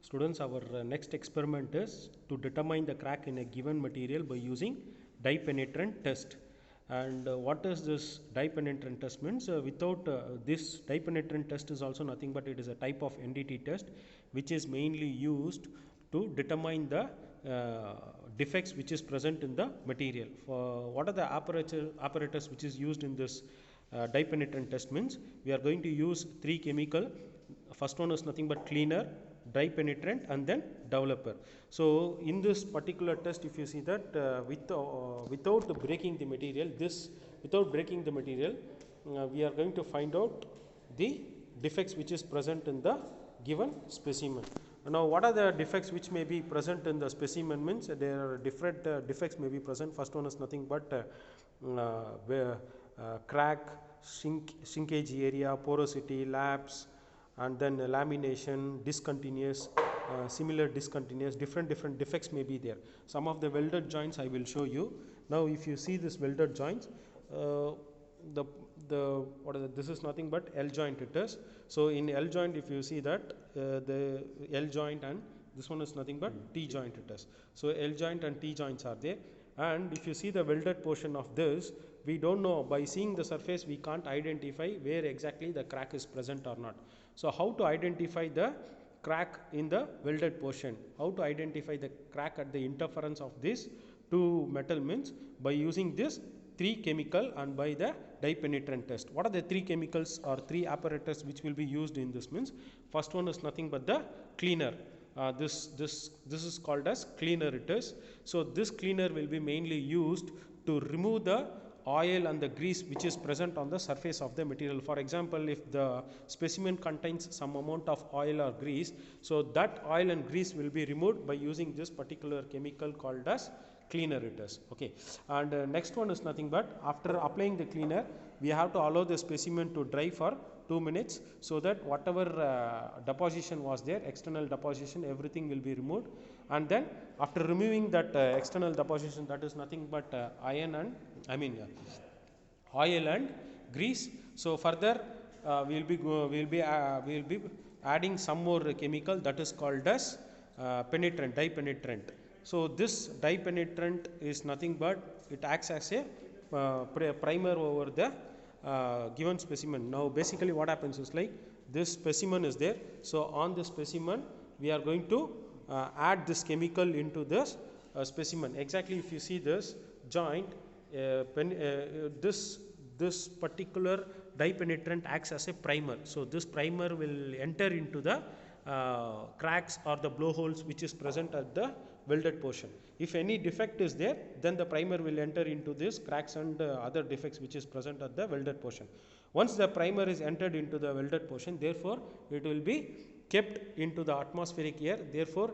Students, our next experiment is to determine the crack in a given material by using dye penetrant test. And what is this dye penetrant test means? Without this dye penetrant test is also nothing but it is a type of NDT test which is mainly used to determine the defects which is present in the material. For what are the apparatus which is used in this dye penetrant test means? We are going to use three chemical. First one is nothing but cleaner, dye penetrant, and then developer. So in this particular test, if you see that without breaking the material, we are going to find out the defects which is present in the given specimen. Now what are the defects which may be present in the specimen means? There are different defects may be present. First one is nothing but crack, shrinkage area, porosity, lapse, and then lamination, discontinuous, similar discontinuous, different defects may be there. Some of the welded joints I will show you. Now if you see this welded joints, this is nothing but L joint it is. So in L joint, if you see that the L joint, and this one is nothing but T joint it is. So L joint and T joints are there, and if you see the welded portion of this, we don't know, by seeing the surface we can't identify where exactly the crack is present or not. So how to identify the crack in the welded portion? How to identify the crack at the interference of these two metal means by using this three chemical and by the dye penetrant test. What are the three chemicals or three apparatus which will be used in this means? First one is nothing but the cleaner. This is called as cleaner it is. So this cleaner will be mainly used to remove the oil and the grease which is present on the surface of the material. For example, if the specimen contains some amount of oil or grease, so that oil and grease will be removed by using this particular chemical called as cleaner it is. Okay, and next one is nothing but after applying the cleaner, we have to allow the specimen to dry for 2 minutes, so that whatever deposition was there, external deposition, everything will be removed. And then after removing that external deposition, that is nothing but oil and grease. So further we will be adding some more chemical that is called as penetrant, dye penetrant. So this dye penetrant is nothing but it acts as a primer over the given specimen. Now basically what happens is like this specimen is there. So on this specimen we are going to add this chemical into this specimen. Exactly, if you see this joint, this particular dye penetrant acts as a primer. So this primer will enter into the cracks or the blowholes which is present at the welded portion. If any defect is there, then the primer will enter into this cracks and other defects which is present at the welded portion. Once the primer is entered into the welded portion, therefore it will be kept into the atmospheric air. Therefore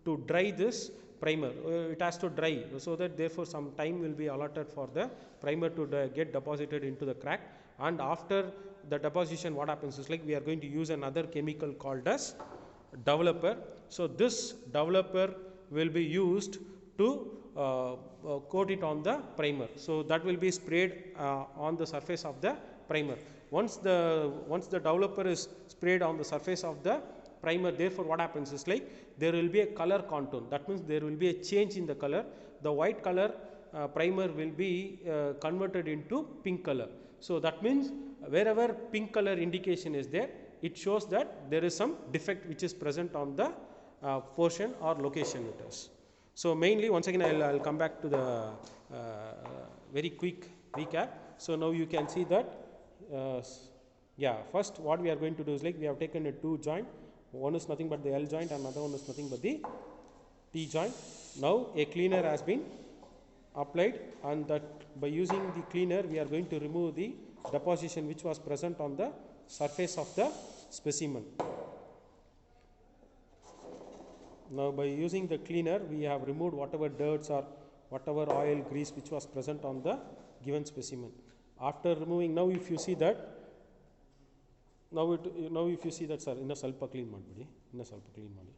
to dry this primer, it has to dry, so that therefore some time will be allotted for the primer to get deposited into the crack. And after the deposition, what happens is like we are going to use another chemical called as developer. So this developer will be used to coat it on the primer. So that will be sprayed on the surface of the primer. Once the developer is sprayed on the surface of the primer, therefore what happens is like there will be a color contour. That means there will be a change in the color. The white color primer will be converted into pink color. So that means wherever pink color indication is there, it shows that there is some defect which is present on the portion or location it is. So mainly, once again I'll come back to the very quick recap. So now you can see that first what we are going to do is like we have taken a two joint. One is nothing but the L joint and another one is nothing but the T joint. Now a cleaner has been applied, and that by using the cleaner we are going to remove the deposition which was present on the surface of the specimen. Now by using the cleaner we have removed whatever dirts or whatever oil, grease which was present on the given specimen. After removing, now if you see that sir, inna ಸ್ವಲ್ಪ clean ಮಾಡಬಿಡಿ, inna ಸ್ವಲ್ಪ clean ಮಾಡಿ.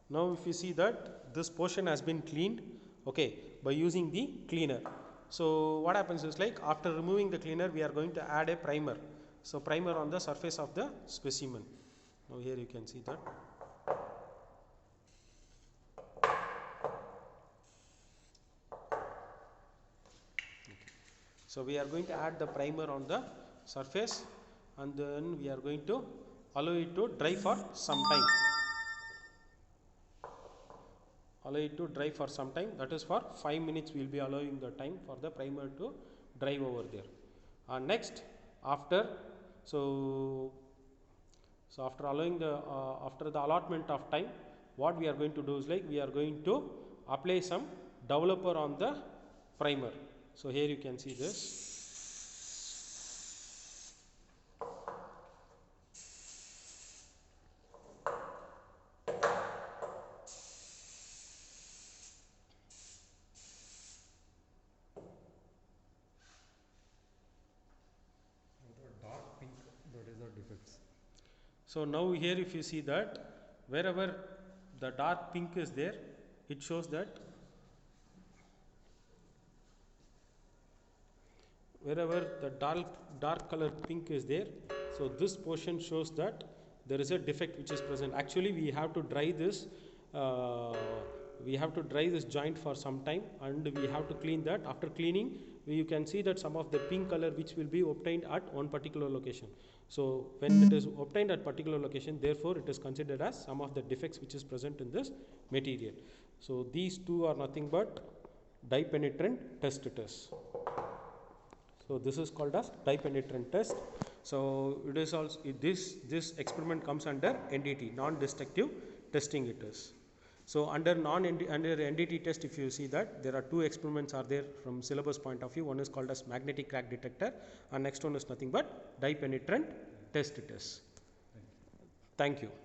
Now if you see that this portion has been cleaned, okay, by using the cleaner. So what happens is, like, after removing the cleaner, we are going to add a primer. So primer on the surface of the specimen. Now here you can see that. So we are going to add the primer on the surface, and then we are going to allow it to dry for some time. Allow it to dry for some time, that is for 5 minutes we will be allowing the time for the primer to dry over there. And next, after after allowing the after the allotment of time, what we are going to do is, like, we are going to apply some developer on the primer. So here you can see this. Dark pink, that is the defects. So now here if you see that wherever the dark pink is there, it shows that wherever the dark color pink is there, so this portion shows that there is a defect which is present. Actually we have to dry this joint for some time, and we have to clean that. After cleaning, you can see that some of the pink color which will be obtained at one particular location. So when it is obtained at particular location, therefore it is considered as some of the defects which is present in this material. So these two are nothing but dye penetrant test. So this is called as dye penetrant test. So it is also this experiment comes under NDT, non-destructive testing it is. So under NDT test, if you see that there are two experiments are there from syllabus point of view. One is called as magnetic crack detector, and next one is nothing but dye penetrant test it is. Thank you. Thank you.